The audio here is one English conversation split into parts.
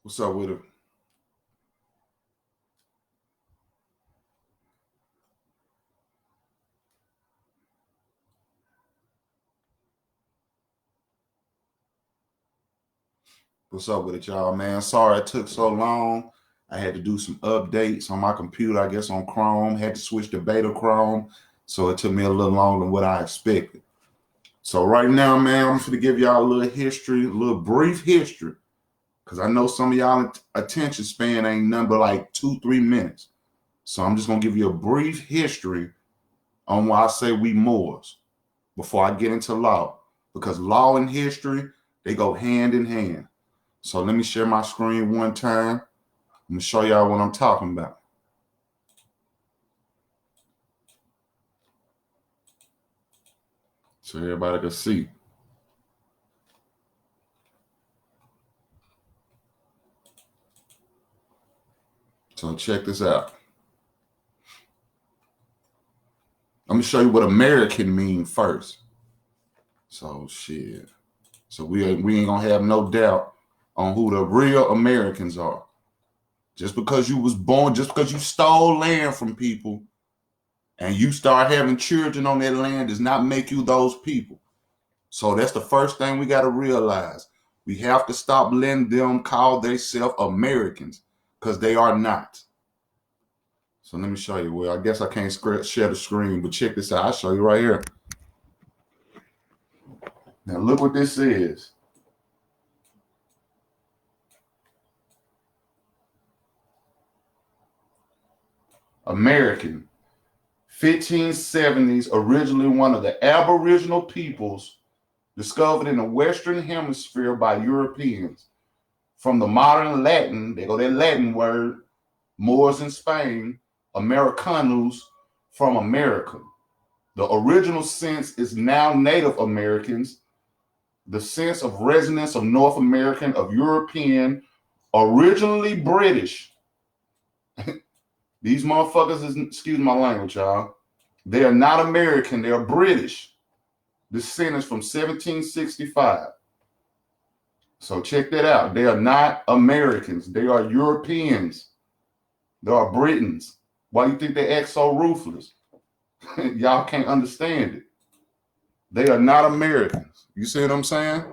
What's up with it? What's up with it, y'all, man? Sorry it took so long. I had to do some updates on my computer, I guess on Chrome. Had to switch to Beta Chrome. So it took me a little longer than what I expected. So right now, man, I'm going to give y'all a little history, a little brief history. Because I know some of y'all attention span ain't nothing but like 2-3 minutes. So I'm just going to give you a brief history on why I say we Moors before I get into law. Because law and history, they go hand in hand. So let me share my screen one time. I'm going to show y'all what I'm talking about. So everybody can see. So check this out. Let me show you what American mean first. So shit. So we ain't gonna have no doubt on who the real Americans are. Just because you was born, just because you stole land from people and you start having children on that land does not make you those people. So that's the first thing we got to realize. We have to stop letting them call themselves Americans because they are not. So let me show you. Well, I guess I can't share the screen, but check this out. I'll show you right here. Now look what this is. American. 1570s, originally one of the Aboriginal peoples discovered in the Western Hemisphere by Europeans. From the modern Latin, they go that Latin word, Moors in Spain, Americanos from America. The original sense is now Native Americans. The sense of residence of North American, of European, originally British. These motherfuckers is, excuse my language, y'all. They are not American, they are British. Descendants from 1765. So check that out. They are not Americans. They are Europeans. They are Britons. Why you think they act so ruthless? Y'all can't understand it. They are not Americans. You see what I'm saying?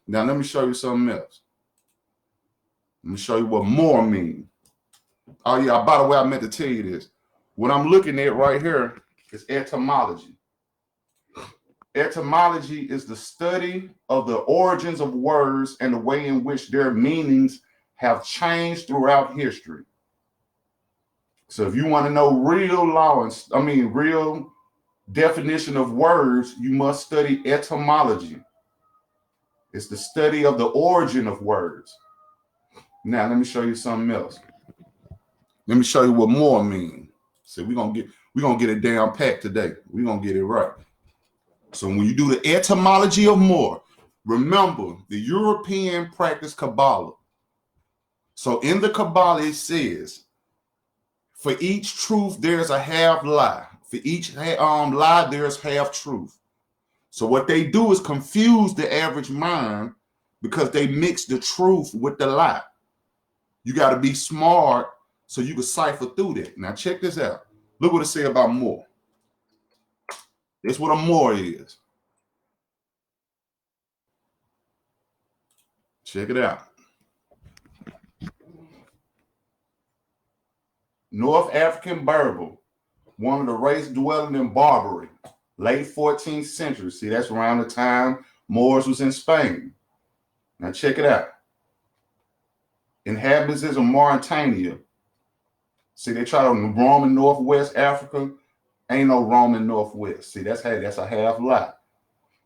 Now let me show you something else. Let me show you what more means. Oh yeah, by the way, I meant to tell you this. What I'm looking at right here is etymology. Etymology is the study of the origins of words and the way in which their meanings have changed throughout history. So if you want to know real law, real definition of words, you must study etymology. It's the study of the origin of words. Now let me show you something else. Let me show you what more mean. So we're gonna get it down packed today. We're gonna get it right. So when you do the etymology of more, remember the European practice Kabbalah. So in the Kabbalah it says, for each truth there's a half lie. For each lie there's half truth. So what they do is confuse the average mind because they mix the truth with the lie. You got to be smart so you can cipher through that. Now check this out. Look what it say about more. That's what a more is. Check it out. North African Berber, one of the race dwelling in Barbary, late 14th century. See, that's around the time Moors was in Spain. Now check it out. Inhabitants of Mauritania. See, they try to roam in Northwest Africa. Ain't no Roman Northwest. See, that's a half lie.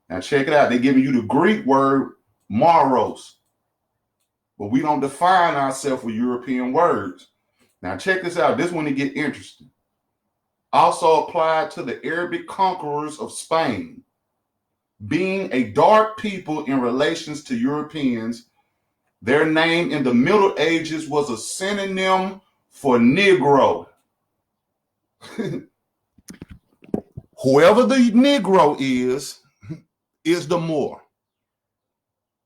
Now check it out. They're giving you the Greek word Moros. But we don't define ourselves with European words. Now check this out. This one to get interesting. Also applied to the Arabic conquerors of Spain. Being a dark people in relations to Europeans, their name in the Middle Ages was a synonym for Negro. Whoever the Negro is the Moor.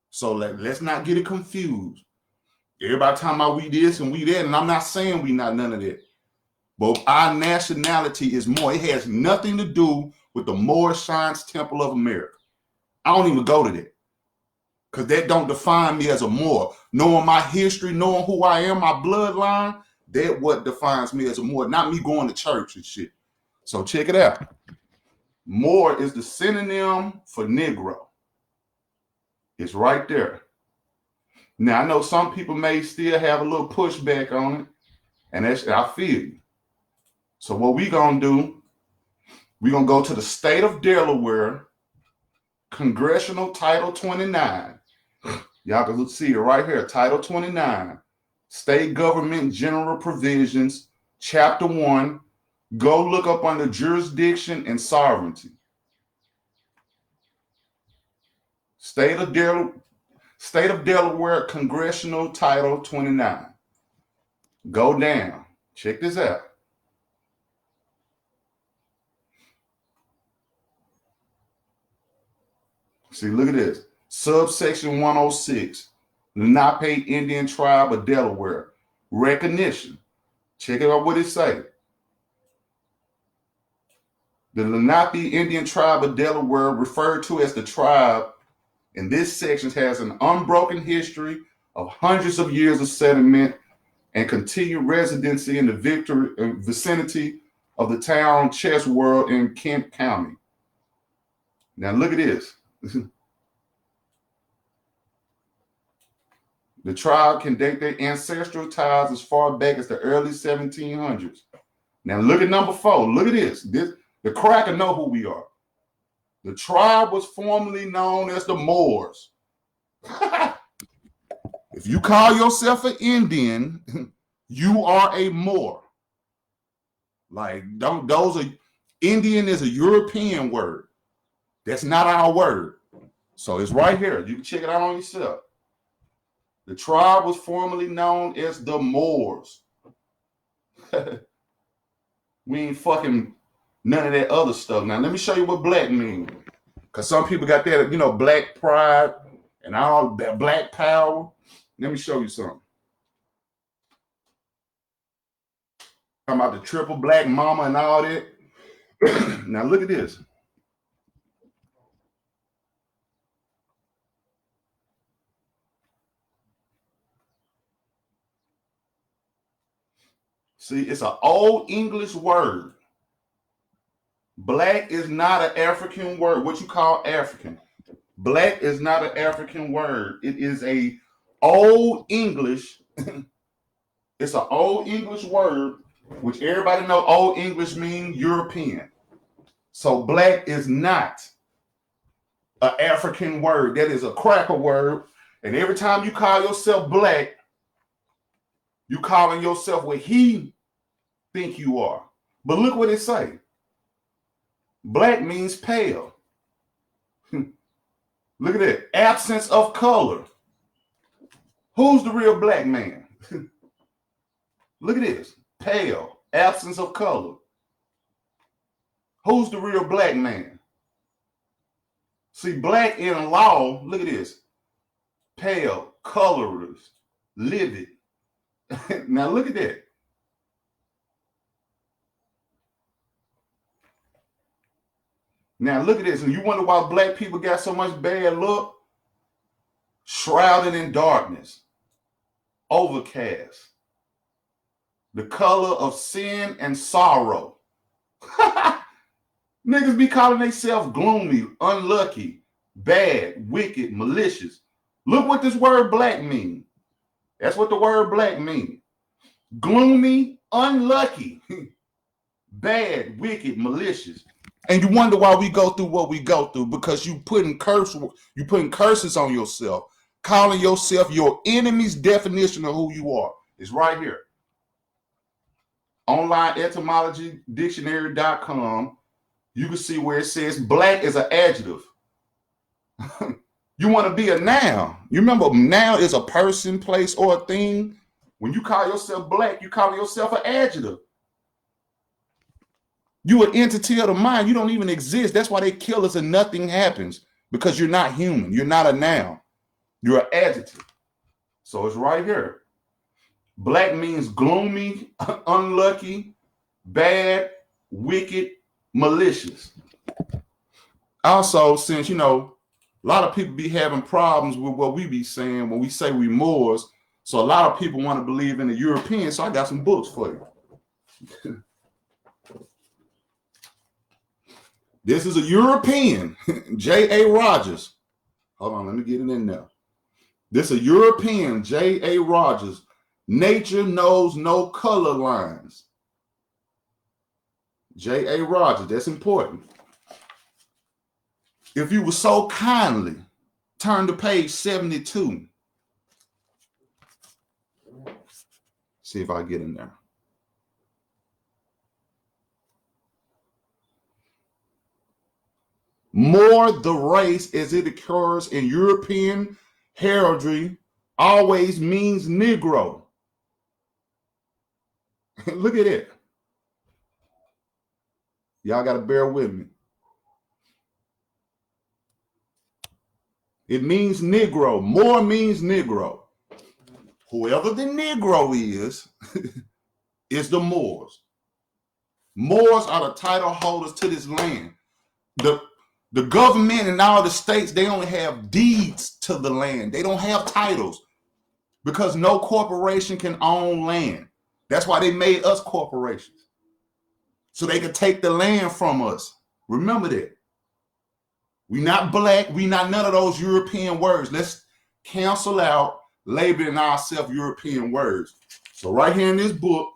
So let's not get it confused. Everybody talking about we this and we that, and I'm not saying we not none of that. But our nationality is more. It has nothing to do with the Moorish Science Temple of America. I don't even go to that. Because that don't define me as a Moor. Knowing my history, knowing who I am, my bloodline, that what defines me as a Moor, not me going to church and shit. So check it out. Moor is the synonym for Negro. It's right there. Now, I know some people may still have a little pushback on it, and that's, I feel you. So what we gonna do, we gonna go to the state of Delaware, Congressional Title 29. Y'all can see it right here, Title 29, State Government General Provisions, Chapter 1. Go look up under Jurisdiction and Sovereignty. State of Delaware, Congressional Title 29. Go down. Check this out. See, look at this. Subsection 106. Lenape Indian Tribe of Delaware. Recognition. Check it out what it say. The Lenape Indian Tribe of Delaware, referred to as the tribe, in this section has an unbroken history of hundreds of years of settlement and continued residency in the vicinity of the town Chesworld in Kent County. Now look at this. The tribe can date their ancestral ties as far back as the early 1700s. Now look at number 4. Look at this. The cracker know who we are. The tribe was formerly known as the Moors. If you call yourself an Indian, you are a Moor. Like, Indian is a European word. That's not our word. So it's right here. You can check it out on yourself. The tribe was formerly known as the Moors. We ain't fucking none of that other stuff. Now, let me show you what black means. Because some people got that, black pride and all that black power. Let me show you something. Talking about the triple black mama and all that. Now, look at this. See, it's an old English word. Black is not an African word. What you call African. Black is not an African word. It is a old English. It's an old English word, which everybody know old English means European. So black is not an African word. That is a cracker word. And every time you call yourself black, you calling yourself what he think you are. But look what it say. Black means pale. Look at that. Absence of color. Who's the real black man? Look at this. Pale. Absence of color. Who's the real black man? See, black in law, look at this. Pale, colorless, livid. Now look at that. Now look at this. And you wonder why black people got so much bad luck? Shrouded in darkness. Overcast. The color of sin and sorrow. Niggas be calling themselves gloomy, unlucky, bad, wicked, malicious. Look what this word black means. That's what the word black means. Gloomy, unlucky, bad, wicked, malicious. And you wonder why we go through what we go through, because you putting curses on yourself, calling yourself your enemy's definition of who you are. It's right here. Online etymology dictionary.com. You can see where it says black is an adjective. You want to be a noun. You remember noun is a person, place, or a thing. When you call yourself black, you call yourself an adjective. You an entity of the mind. You don't even exist. That's why they kill us and nothing happens, because you're not human. You're not a noun. You're an adjective. So it's right here. Black means gloomy, unlucky, bad, wicked, malicious. Also, since, a lot of people be having problems with what we be saying when we say we Moors, so a lot of people want to believe in the European, so I got some books for you. This is a European, J.A. Rogers. Hold on, let me get it in there. This is a European, J.A. Rogers. Nature knows no color lines. J.A. Rogers, that's important. If you were so kindly, turn to page 72. See if I get in there. More the race as it occurs in European heraldry always means Negro. Look at it. Y'all got to bear with me. It means Negro. More means Negro. Whoever the Negro is the Moors. Moors are the title holders to this land. The government in all the states, they only have deeds to the land. They don't have titles because no corporation can own land. That's why they made us corporations, so they could take the land from us. Remember that. We not black. We not none of those European words. Let's cancel out labeling ourselves European words. So right here in this book,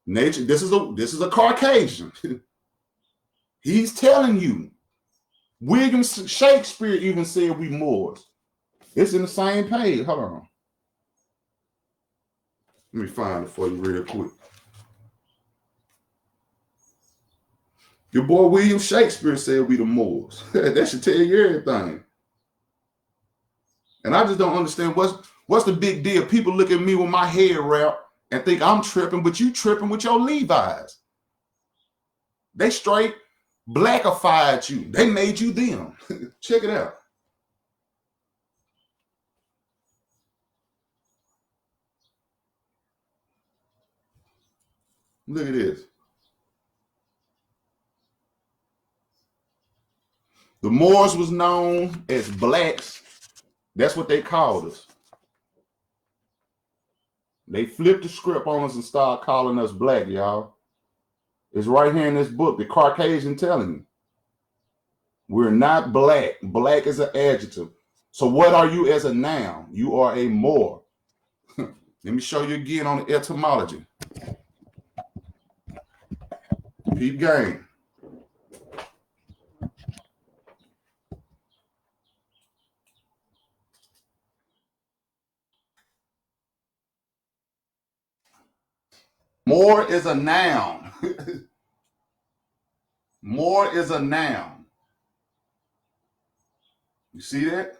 nature. This is a Caucasian. He's telling you. William Shakespeare even said we Moors. It's in the same page. Hold on. Let me find it for you real quick. Your boy William Shakespeare said we the Moors. That should tell you everything. And I just don't understand what's the big deal. People look at me with my hair wrapped and think I'm tripping, but you tripping with your Levi's. They straight blackified you. They made you them. Check it out. Look at this. The Moors was known as blacks. That's what they called us. They flipped the script on us and started calling us black, y'all. It's right here in this book, the Caucasian telling you. We're not black. Black is an adjective. So what are you as a noun? You are a Moor. Let me show you again on the etymology. Peep game. Moor is a noun. Moor is a noun. You see that?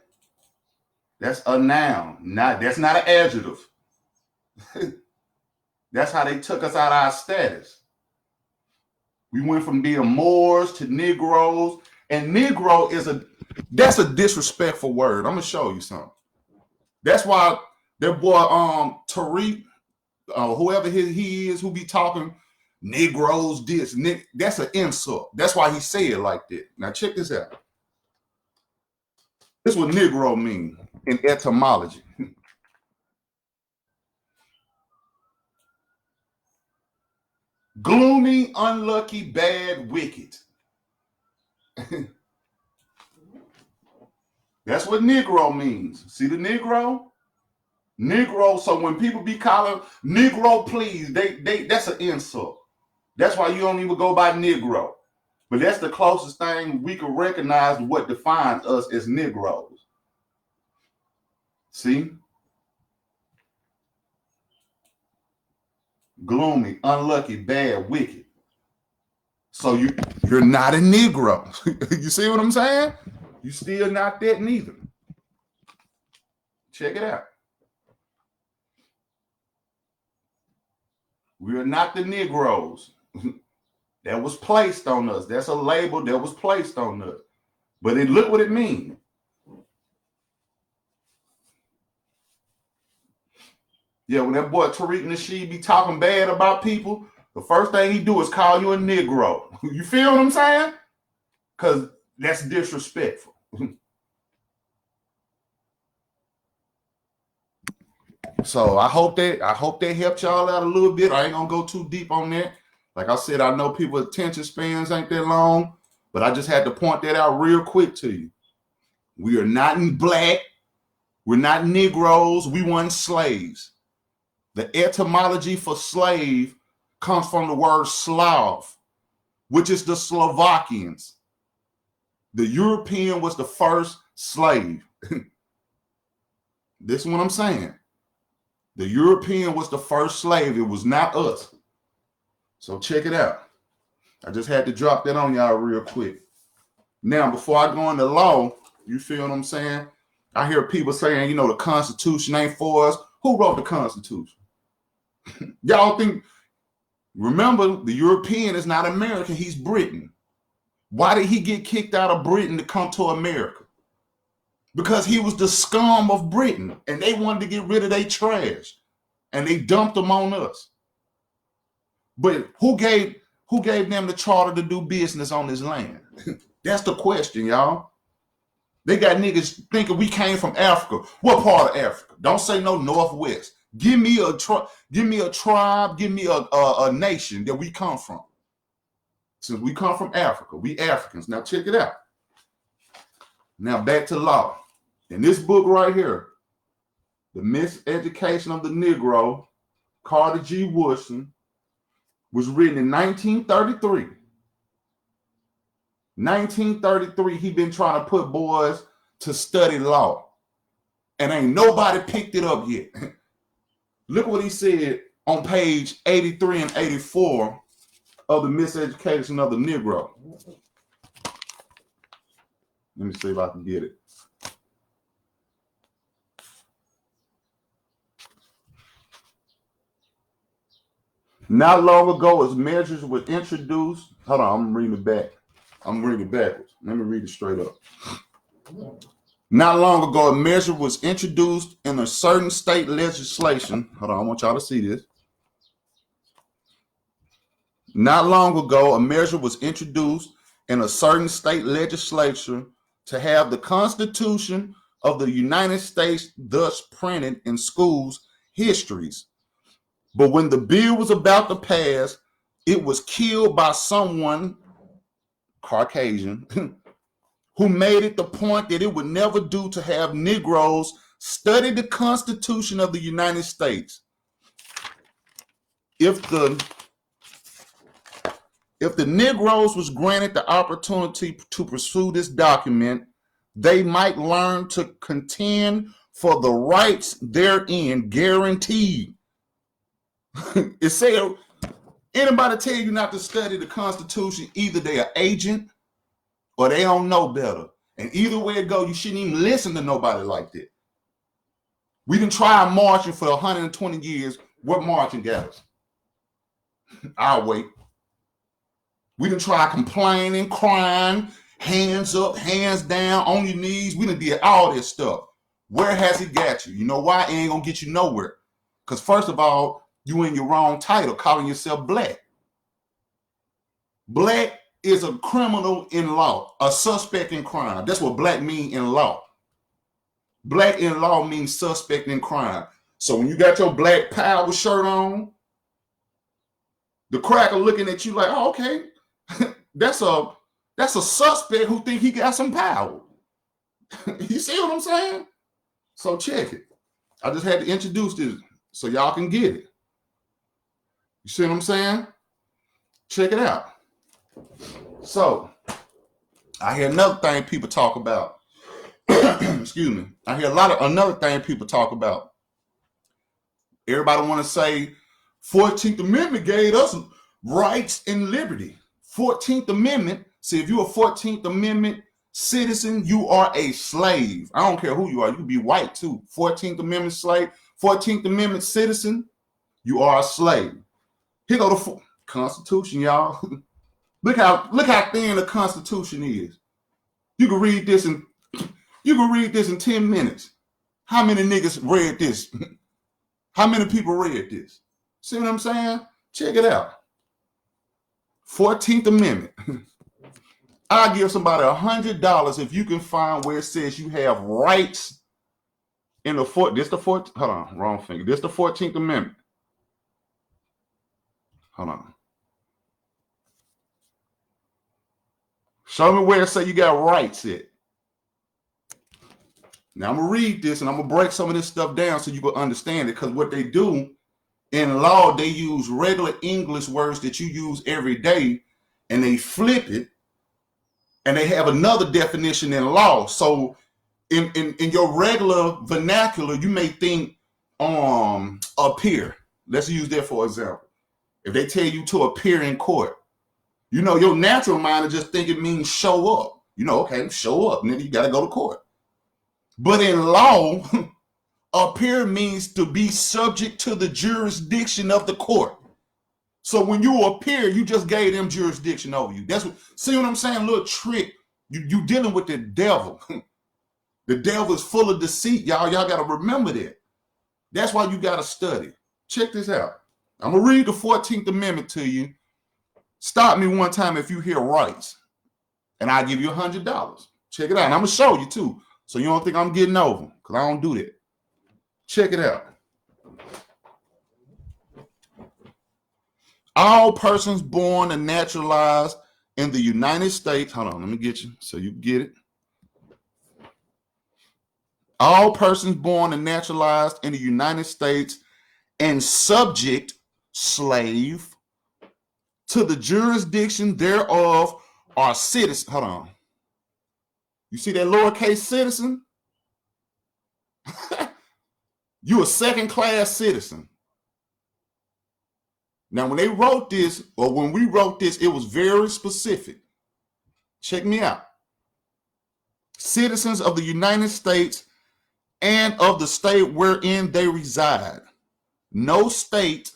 That's a noun. That's not an adjective. That's how they took us out of our status. We went from being Moors to Negroes, and Negro that's a disrespectful word. I'm gonna show you something. That's why that boy Tariq, whoever he is, who be talking Negroes this, that's an insult. That's why he said it like that. Now check this out. This is what Negro means in etymology. Gloomy, unlucky, bad, wicked. That's what Negro means. See the Negro? Negro, so when people be calling Negro, please, that's an insult. That's why you don't even go by Negro. But that's the closest thing we can recognize what defines us as Negroes. See? Gloomy, unlucky, bad, wicked. So you're not a Negro. You see what I'm saying? You still not that neither. Check it out. We are not the Negroes. That was placed on us. That's a label that was placed on us. But look what it means. Yeah, when that boy Tariq Nasheed be talking bad about people, the first thing he do is call you a Negro. You feel what I'm saying? Because that's disrespectful. So I hope that helped y'all out a little bit. I ain't gonna go too deep on that. Like I said, I know people's attention spans ain't that long, but I just had to point that out real quick to you. We are not in black. We're not Negroes. We weren't slaves. The etymology for slave comes from the word Slav, which is the Slovakians. The European was the first slave. This is what I'm saying. The European was the first slave. It was not us. So check it out. I just had to drop that on y'all real quick. Now, before I go into law, you feel what I'm saying? I hear people saying, the Constitution ain't for us. Who wrote the Constitution? Y'all think, remember, the European is not American. He's Britain. Why did he get kicked out of Britain to come to America? Because he was the scum of Britain, and they wanted to get rid of their trash, and they dumped them on us. But who gave them the charter to do business on this land? That's the question, y'all. They got niggas thinking we came from Africa. What part of Africa? Don't say no Northwest. Give me a tribe. Give me a nation that we come from. Since we come from Africa, we Africans. Now check it out. Now back to law. In this book right here, The Miseducation of the Negro, Carter G. Woodson, was written in 1933. 1933, he been trying to put boys to study law. And ain't nobody picked it up yet. Look what he said on page 83 and 84 of The Miseducation of the Negro. Let me see if I can get it. Not long ago, as measures were introduced. Hold on, I'm reading it back. I'm reading it backwards. Let me read it straight up. Not long ago, a measure was introduced in a certain state legislation. Hold on, I want y'all to see this. Not long ago, a measure was introduced in a certain state legislature to have the Constitution of the United States thus printed in schools' histories. But when the bill was about to pass, it was killed by someone, Caucasian, who made it the point that it would never do to have Negroes study the Constitution of the United States. If the Negroes was granted the opportunity to pursue this document, they might learn to contend for the rights therein guaranteed. It said, anybody tell you not to study the Constitution, either they're an agent or they don't know better. And either way it go, you shouldn't even listen to nobody like that. We done tried marching for 120 years. What marching got us? I'll wait. We done tried complaining, crying, hands up, hands down, on your knees. We done did all this stuff. Where has it got you? You know why? It ain't gonna get you nowhere. Because first of all, you in your wrong title, calling yourself black. Black is a criminal in law, a suspect in crime. That's what black mean in law. Black in law means suspect in crime. So when you got your black power shirt on, the cracker looking at you like, oh, okay, that's a suspect who think he got some power. You see what I'm saying? So check it. I just had to introduce this so y'all can get it. You see what I'm saying? Check it out. So, I hear another thing people talk about. Excuse me. I hear another thing people talk about. Everybody want to say 14th Amendment gave us rights and liberty. 14th Amendment. See, if you're a 14th Amendment citizen, you are a slave. I don't care who you are. You can be white too. 14th Amendment slave. 14th Amendment citizen, you are a slave. Here go the Constitution, y'all. Look how thin the Constitution is. You can read this in 10 minutes. How many niggas read this? How many people read this? See what I'm saying? Check it out. 14th Amendment. I'll give somebody $100 if you can find where it says you have rights in the hold on, wrong finger. This the 14th Amendment. Hold on. Show me where it says you got rights at. Now I'm gonna read this and I'm gonna break some of this stuff down so you can understand it, because what they do in law, they use regular English words that you use every day and they flip it and they have another definition in law. So in your regular vernacular, you may think appear. Let's use that for example. If they tell you to appear in court, you know, your natural mind is just think it means show up. You know, okay, show up, nigga, you gotta go to court. But in law, appear means to be subject to the jurisdiction of the court. So when you appear, you just gave them jurisdiction over you. That's what, see what I'm saying? A little trick. You dealing with the devil. The devil is full of deceit, y'all. Y'all got to remember that. That's why you got to study. Check this out. I'm going to read the 14th Amendment to you. Stop me one time if you hear rights, and I'll give you $100. Check it out. And I'm going to show you, too, so you don't think I'm getting over, because I don't do that. Check it out. All persons born and naturalized in the United States. Hold on, let me get you so you get it. All persons born and naturalized in the United States and subject, slave, to the jurisdiction thereof are citizens. Hold on. You see that lowercase citizen? You a second-class citizen. Now, when they wrote this, or when we wrote this, it was very specific. Check me out. Citizens of the United States and of the state wherein they reside. No state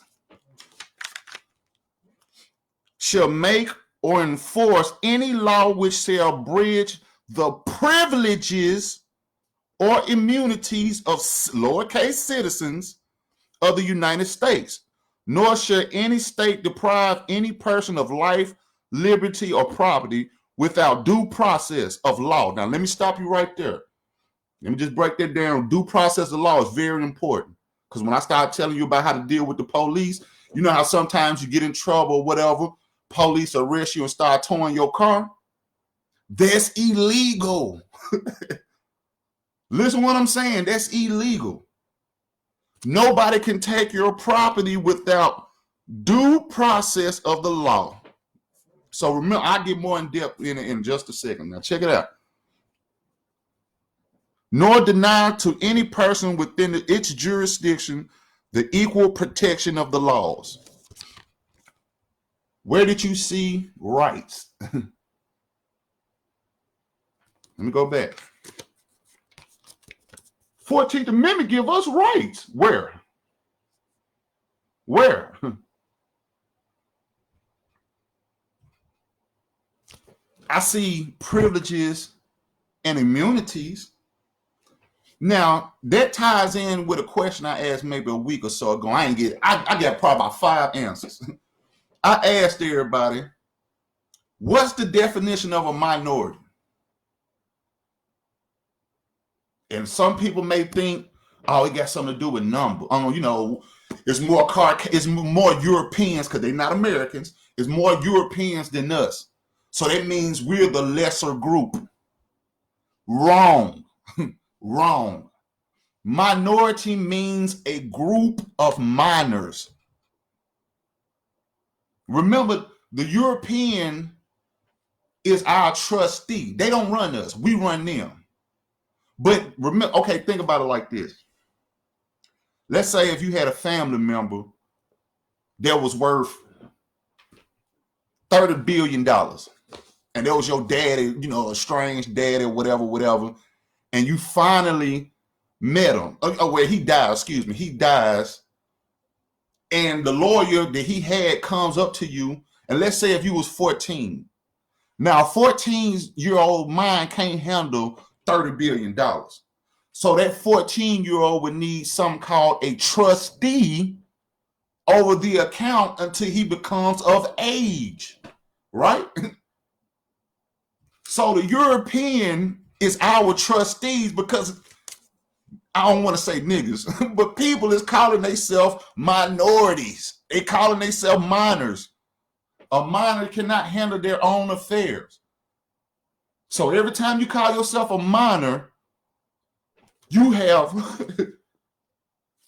shall make or enforce any law which shall abridge the privileges or immunities of lowercase citizens of the United States, nor shall any state deprive any person of life, liberty, or property without due process of law. Now, let me stop you right there. Let me just break that down. Due process of law is very important, because when I start telling you about how to deal with the police, you know how sometimes you get in trouble or whatever, police arrest you and start towing your car? That's illegal. Listen what I'm saying. That's illegal. Nobody can take your property without due process of the law. So remember, I'll get more in depth in just a second. Now check it out. Nor deny to any person within its jurisdiction the equal protection of the laws. Where did you see rights? Let me go back. 14th Amendment give us rights. Where? Where? I see privileges and immunities. Now, that ties in with a question I asked maybe a week or so ago. I got probably about 5 answers. I asked everybody, what's the definition of a minority? And some people may think, oh, it got something to do with number. You know, it's more Europeans, because they're not Americans. It's more Europeans than us. So that means we're the lesser group. Wrong. Wrong. Minority means a group of minors. Remember, the European is our trustee. They don't run us. We run them. But remember, okay, think about it like this. Let's say if you had a family member that was worth $30 billion, and that was your daddy, you know, a strange daddy, whatever, and you finally met him. Well, he dies, he dies, and the lawyer that he had comes up to you, and let's say if you was 14. Now, a 14-year-old mind can't handle $30 billion. So that 14-year-old would need something called a trustee over the account until he becomes of age, right? So the European is our trustees because I don't want to say niggas, but people is calling themselves minorities. They calling themselves minors. A minor cannot handle their own affairs. So every time you call yourself a minor, you have,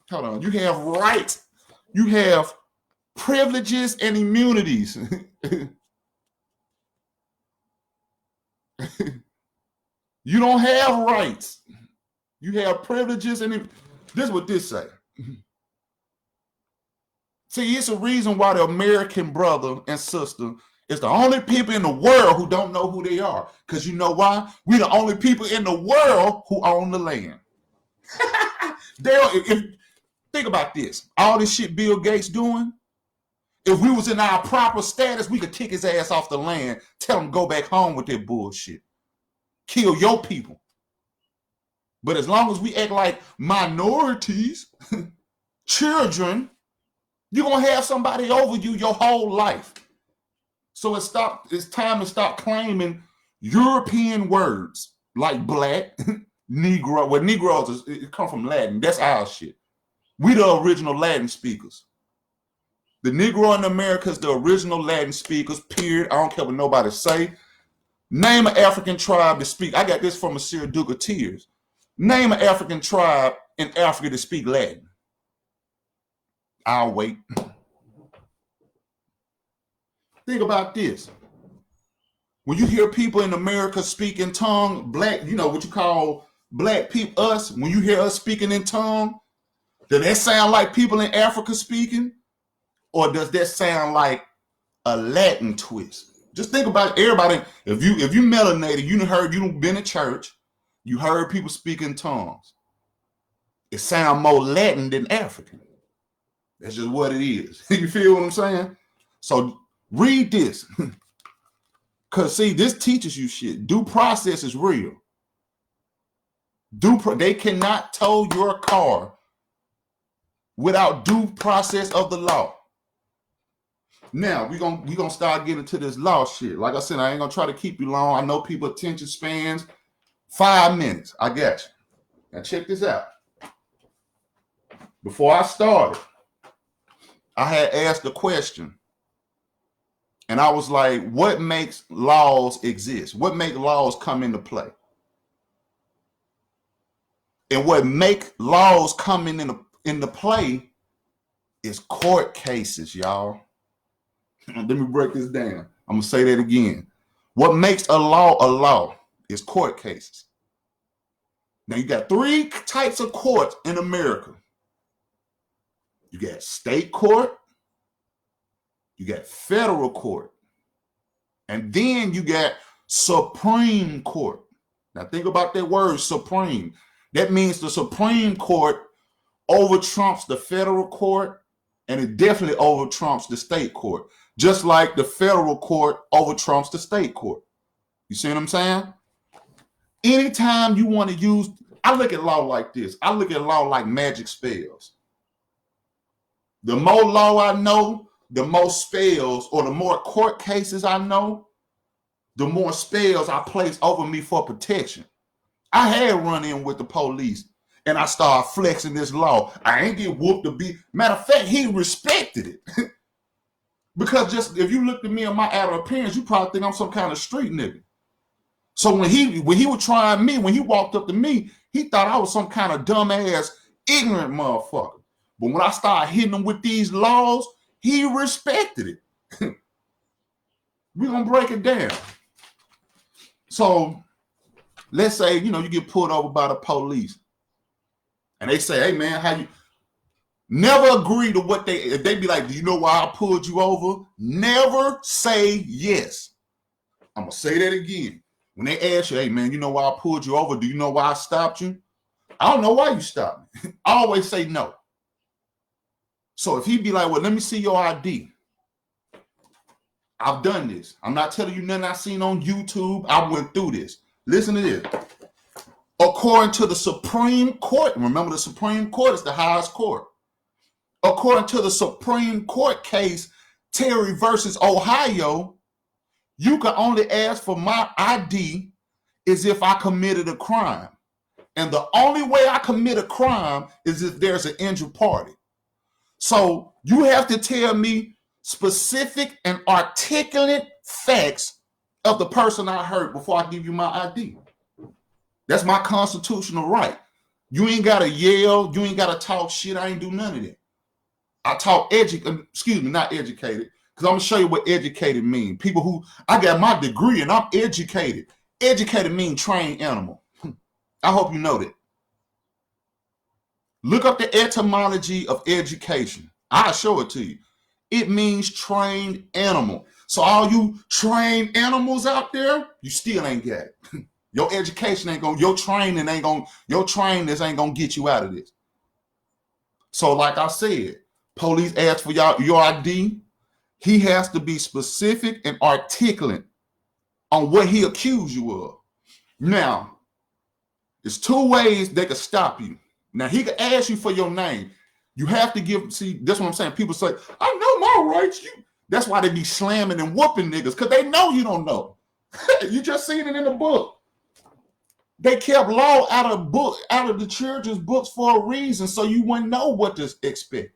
hold on, you have rights, you have privileges and immunities. You don't have rights. You have privileges and this is what this say. See, it's a reason why the American brother and sister is the only people in the world who don't know who they are. Because you know why? We're the only people in the world who own the land. Think about this. All this shit Bill Gates doing, if we was in our proper status, we could kick his ass off the land, tell him go back home with that bullshit. Kill your people. But as long as we act like minorities, children, you're going to have somebody over you your whole life. So it's time to stop claiming European words like black, Negro. Well, Negroes, it come from Latin. That's our shit. We the original Latin speakers. The Negro in America is the original Latin speakers, period. I don't care what nobody say. Name an African tribe to speak. I got this from a Sir Duke of Tears. Name an African tribe in Africa to speak Latin. I'll wait. Think about this. When you hear people in America speak in tongue, black, you know what you call black people, us, when you hear us speaking in tongue, does that sound like people in Africa speaking? Or does that sound like a Latin twist? Just think about everybody. If you melanated, you've been in church, you heard people speak in tongues. It sounds more Latin than African. That's just what it is. You feel what I'm saying? So read this. Because, see, this teaches you shit. Due process is real. They cannot tow your car without due process of the law. Now, we're gonna start getting to this law shit. Like I said, I ain't going to try to keep you long. I know people attention spans 5 minutes. I got you. Now, check this out. Before I started, I had asked a question. And I was like, what makes laws exist? What makes laws come into play? And what make laws come into play is court cases, y'all. Let me break this down. I'm going to say that again. What makes a law is court cases. Now, you got 3 types of courts in America. You got state court, you got federal court, and then you got Supreme Court. Now, think about that word, supreme. That means the Supreme Court overtrumps the federal court, and it definitely overtrumps the state court. Just like the federal court overtrumps the state court. You see what I'm saying? Anytime you want to use, I look at law like this. I look at law like magic spells. The more law I know, the more spells, or the more court cases I know, the more spells I place over me for protection. I had run in with the police and I started flexing this law. I ain't get whooped to be. Matter of fact, he respected it. Because just if you looked at me and my outer appearance, you probably think I'm some kind of street nigga. So when he was trying me, when he walked up to me, he thought I was some kind of dumbass, ignorant motherfucker. But when I started hitting him with these laws, he respected it. We're going to break it down. So let's say, you get pulled over by the police. And they say, hey, man, how you... Never agree to what if they be like, do you know why I pulled you over? Never say yes. I'm going to say that again. When they ask you, hey, man, you know why I pulled you over? Do you know why I stopped you? I don't know why you stopped me. I always say no. So if he be like, well, let me see your ID. I've done this. I'm not telling you nothing I seen on YouTube. I went through this. Listen to this. according to the Supreme Court, remember the Supreme Court is the highest court. According to the Supreme Court case, Terry versus Ohio, you can only ask for my ID is if I committed a crime. And the only way I commit a crime is if there's an injured party. So you have to tell me specific and articulate facts of the person I hurt before I give you my ID. That's my constitutional right. You ain't got to yell. You ain't got to talk shit. I ain't do none of that. I talk not educated, because I'm going to show you what educated means. People who, I got my degree and I'm educated. Educated means trained animal. I hope you know that. Look up the etymology of education. I'll show it to you. It means trained animal. So all you trained animals out there, you still ain't got it. Your education ain't gonna, your training ain't gonna get you out of this. So like I said, police ask for your ID. He has to be specific and articulate on what he accused you of. Now, there's two ways they could stop you. Now, he could ask you for your name. You have to give, see, that's what I'm saying. People say, I know my rights. That's why they be slamming and whooping niggas, because they know you don't know. You just seen it in the book. They kept law out of the children's books for a reason, so you wouldn't know what to expect.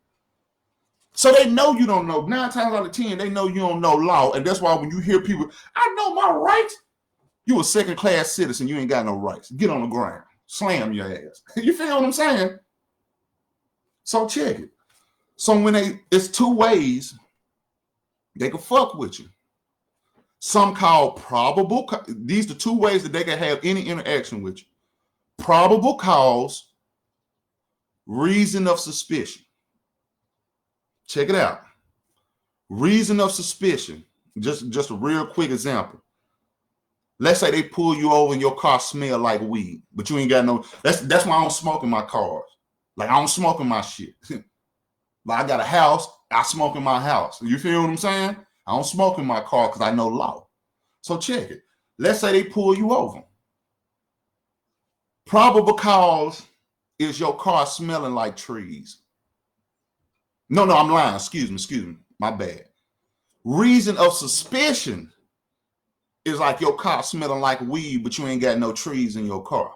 So they know you don't know. 9 times out of 10, they know you don't know law. And that's why when you hear people, I know my rights, you a second-class citizen, you ain't got no rights. Get on the ground. Slam your ass. You feel what I'm saying? So check it. So when it's two ways they can fuck with you. Some call probable, these are two ways that they can have any interaction with you. Probable cause, reason of suspicion. Check it out. Reason of suspicion. Just a real quick example. Let's say they pull you over and your car smell like weed, but you ain't got no, that's why I don't smoke in my cars. Like, I don't smoke in my shit. Like, I got a house, I smoke in my house. You feel what I'm saying? I don't smoke in my car because I know law. So check it. Let's say they pull you over. Probable cause is your car smelling like trees. No, I'm lying. Excuse me. My bad. Reason of suspicion is like your car smelling like weed, but you ain't got no trees in your car.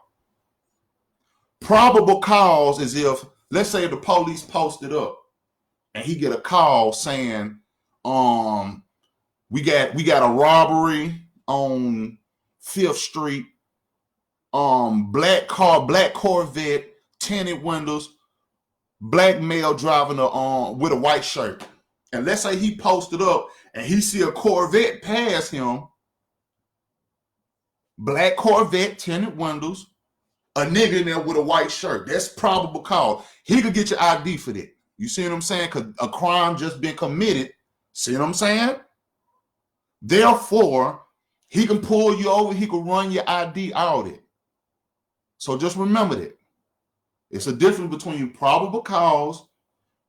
Probable cause is if, let's say the police posted up and he get a call saying, we got a robbery on 5th Street, black Corvette, tinted windows, black male driving with a white shirt. And let's say he posted up and he see a Corvette pass him, black Corvette, tinted windows, a nigga in there with a white shirt. That's probable cause. He could get your ID for that. You see what I'm saying? Because a crime just been committed. See what I'm saying? Therefore, he can pull you over. He can run your ID audit. So just remember that. It's a difference between probable cause,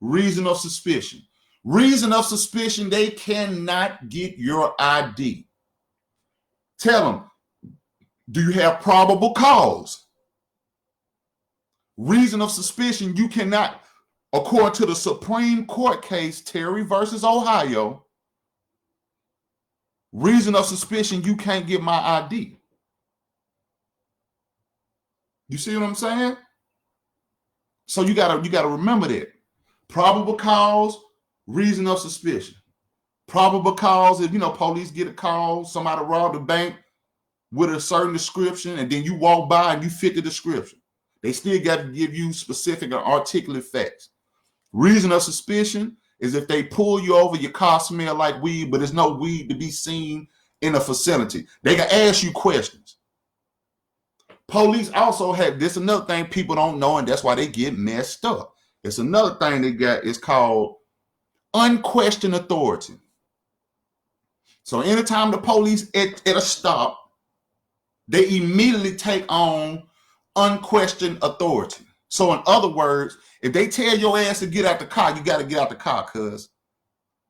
reason of suspicion. Reason of suspicion, they cannot get your ID. Tell them, do you have probable cause? Reason of suspicion, you cannot, according to the Supreme Court case, Terry versus Ohio, reason of suspicion, you can't get my ID. You see what I'm saying? So you gotta remember that. Probable cause, reason of suspicion. Probable cause, if police get a call, somebody robbed a bank with a certain description, and then you walk by and you fit the description. They still got to give you specific and articulate facts. Reason of suspicion is if they pull you over, your car smell like weed, but there's no weed to be seen in a facility. They can ask you questions. Police also have this, another thing people don't know, and that's why they get messed up. It's another thing they got, it's called unquestioned authority. So anytime the police at a stop, they immediately take on unquestioned authority. So in other words, if they tell your ass to get out the car, you got to get out the car, cuz.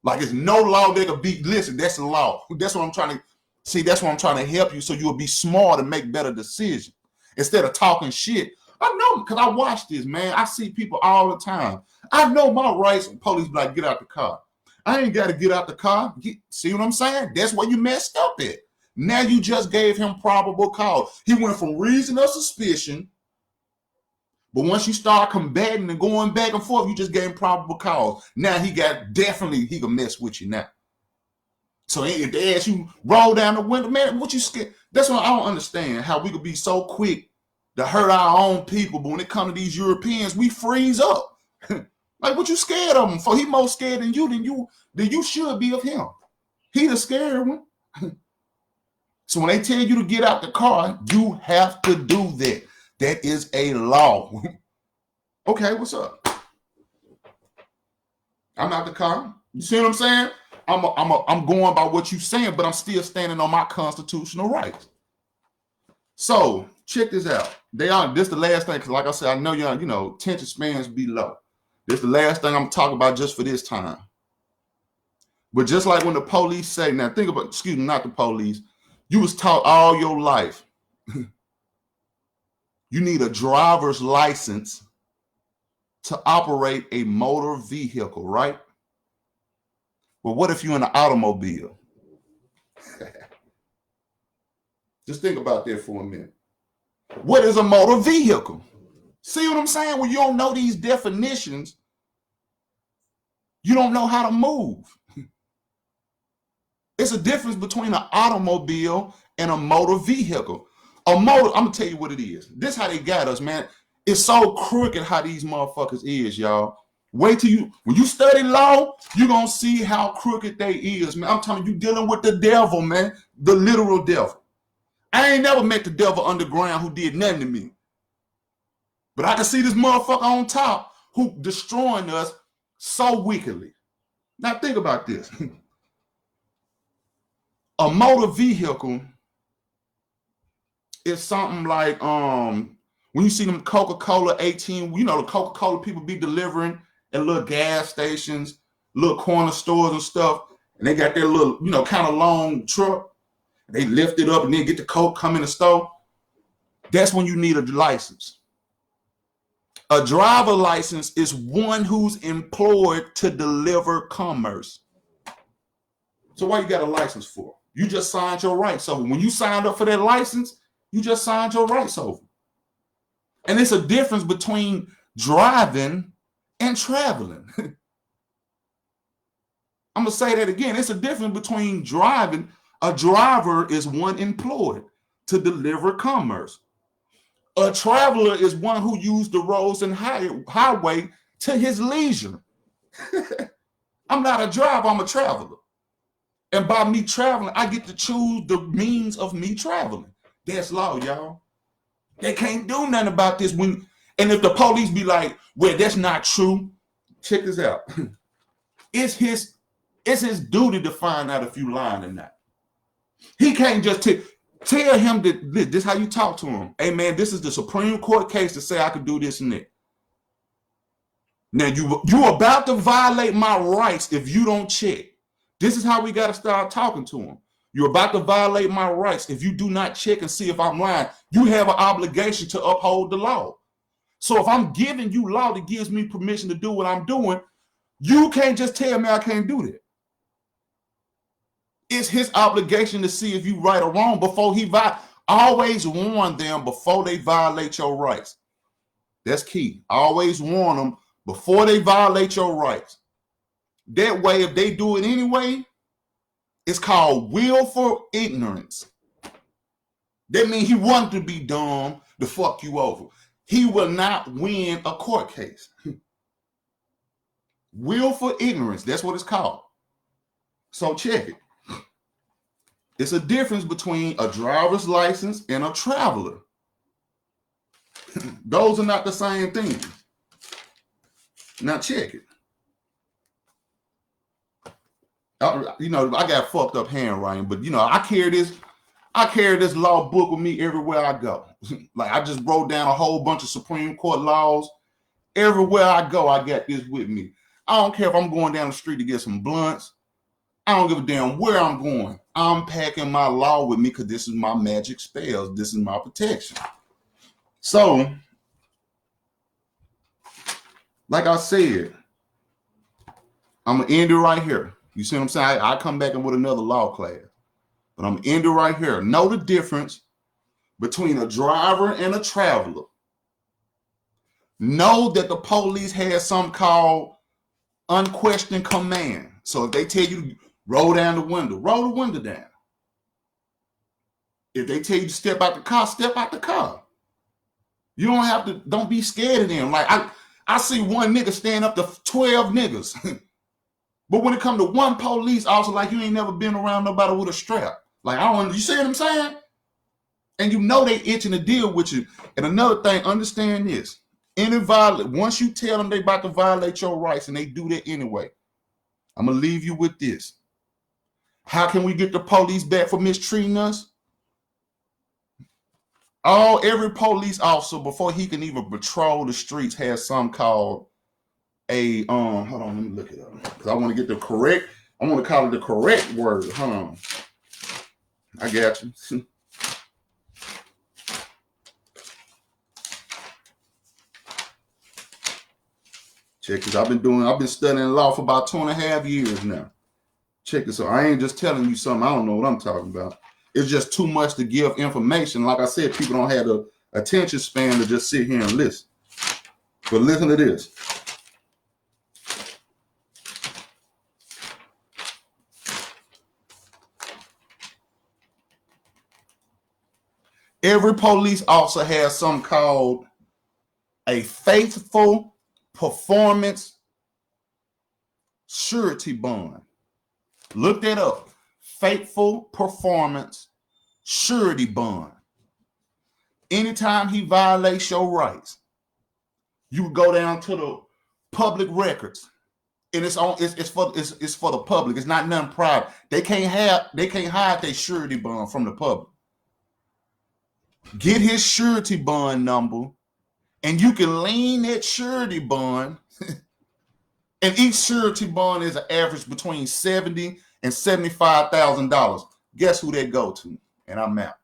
Like, it's no law that could be, listen, that's the law. That's what I'm trying to, see, that's what I'm trying to help you so you'll be smart and make better decisions. Instead of talking shit. I know, because I watch this, man. I see people all the time. I know my rights. Police be like, get out the car. I ain't got to get out the car. See what I'm saying? That's where you messed up at. Now you just gave him probable cause. He went from reason of suspicion, but once you start combating and going back and forth, you just gave him probable cause. Now he can mess with you now. So if they ask you, roll down the window, man, what you scared? That's what I don't understand, how we could be so quick to hurt our own people, but when it comes to these Europeans, we freeze up. Like, what you scared of him for? He more scared than you should be of him. He the scared one. So when they tell you to get out the car, you have to do that. That is a law. Okay, what's up? I'm out the car. You see what I'm saying? I'm going by what you're saying, but I'm still standing on my constitutional rights. So check this out. This the last thing, because like I said, I know attention spans be low. This the last thing I'm talking about just for this time. But just like when the police say, now think about, excuse me, not the police, you was taught all your life, you need a driver's license to operate a motor vehicle, right? But what if you're in an automobile? Just think about that for a minute. What is a motor vehicle? See what I'm saying? When you don't know these definitions, you don't know how to move. It's a difference between an automobile and a motor vehicle. I'm going to tell you what it is. This how they got us, man. It's so crooked how these motherfuckers is, y'all. Wait till when you study law, you're going to see how crooked they is, man. I'm telling you, dealing with the devil, man. The literal devil. I ain't never met the devil underground who did nothing to me. But I can see this motherfucker on top who destroying us so wickedly. Now think about this. A motor vehicle is something like when you see them Coca-Cola 18, the Coca-Cola people be delivering at little gas stations, little corner stores and stuff, and they got their little, kind of long truck. They lift it up and then get the Coke, come in the store. That's when you need a license. A driver license is one who's employed to deliver commerce. So what you got a license for? You just signed your rights over. When you signed up for that license, you just signed your rights over. And it's a difference between driving and traveling. I'm going to say that again. It's a difference between driving. A driver is one employed to deliver commerce. A traveler is one who used the roads and highway to his leisure. I'm not a driver, I'm a traveler. And by me traveling, I get to choose the means of me traveling. That's law, y'all. They can't do nothing about this. And if the police be like, well, that's not true, check this out. It's his duty to find out if you lying or not. He can't just tell him that this is how you talk to him. Hey, man, this is the Supreme Court case to say I could do this and that. Now, you about to violate my rights if you don't check. This is how we got to start talking to him. You're about to violate my rights if you do not check and see if I'm lying. You have an obligation to uphold the law. So if I'm giving you law that gives me permission to do what I'm doing, you can't just tell me I can't do that. It's his obligation to see if you right or wrong before he always warn them before they violate your rights. That's key. Always warn them before they violate your rights. That way, if they do it anyway, it's called willful ignorance. That means he wanted to be dumb to fuck you over. He will not win a court case. Willful ignorance, that's what it's called. So check it. It's a difference between a driver's license and a traveler. Those are not the same thing. Now check it. I got fucked up handwriting, but I carry this law book with me everywhere I go. Like I just wrote down a whole bunch of Supreme Court laws. Everywhere I go, I got this with me. I don't care if I'm going down the street to get some blunts. I don't give a damn where I'm going. I'm packing my law with me because this is my magic spells. This is my protection. So, like I said, I'm going to end it right here. You see what I'm saying? I come back with another law class. But I'm going to end it right here. Know the difference between a driver and a traveler. Know that the police has something called unquestioned command. So if they tell you to roll down the window down. If they tell you to step out the car, step out the car. You don't be scared of them. Like I see one nigga stand up to 12 niggas. But when it comes to one police officer, like you ain't never been around nobody with a strap. Like you see what I'm saying? And you know they itching to deal with you. And another thing, understand this. Once you tell them they about to violate your rights and they do that anyway, I'm going to leave you with this. How can we get the police back for mistreating us? Every police officer, before he can even patrol the streets, has something called hold on, let me look it up. Because I want to get I want to call it the correct word. Hold on. I got you. Check this. I've been studying law for about 2.5 years now. Check this out. I ain't just telling you something. I don't know what I'm talking about. It's just too much to give information. Like I said, people don't have the attention span to just sit here and listen. But listen to this. Every police officer has something called a faithful performance surety bond. Look that up. Faithful performance surety bond. Anytime he violates your rights, you go down to the public records, and it's for the public. It's not nothing private. They can't hide their surety bond from the public. Get his surety bond number, and you can lien that surety bond. And each surety bond is an average between $70,000 and $75,000. Guess who they go to? And I'm out.